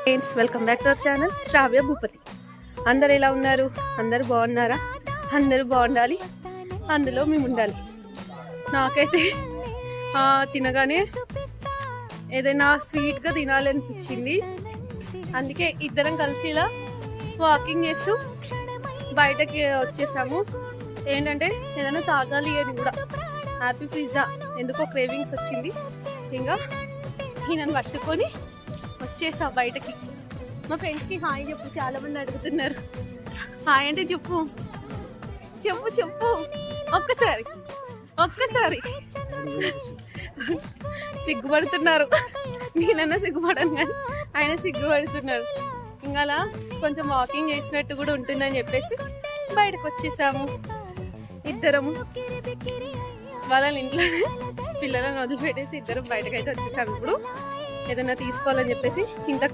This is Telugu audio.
Friends, welcome back to our channel Shravya Bhupathi. అందరు ఎలా ఉన్నారు? అందరు బాగున్నారా? అందరూ బాగుండాలి, అందులో మేము ఉండాలి. నాకైతే తినగానే ఏదైనా స్వీట్గా తినాలనిపించింది. అందుకే ఇద్దరం కలిసి ఇలా వాకింగ్ చేస్తూ బయటకి వచ్చేసాము. ఏంటంటే ఏదైనా తాగాలి అని కూడా. హ్యాపీ పిజ్జా ఎందుకో క్రేవింగ్స్ వచ్చింది. ఇంకా ఈయనను పట్టుకొని వచ్చేసా బయటకి. మా ఫ్రెండ్స్కి హాయ్ చెప్పు, చాలా మంది అడుగుతున్నారు. హాయ్ అంటే చెప్పు చెప్పు చెప్పు ఒక్కసారి ఒక్కసారి. సిగ్గుపడుతున్నారు. నేనన్నా సిగ్గుపడను కానీ ఆయన సిగ్గుపడుతున్నారు. ఇంకా అలా కొంచెం వాకింగ్ చేసినట్టు కూడా ఉంటుందని చెప్పేసి బయటకు వచ్చేసాము ఇద్దరము. వాళ్ళ ఇంట్లో పిల్లలను వదిలిపెట్టేసి ఇద్దరం బయటకైతే వచ్చేసాము. ఇప్పుడు ఏదైనా తీసుకోవాలని చెప్పేసి ఇంతకు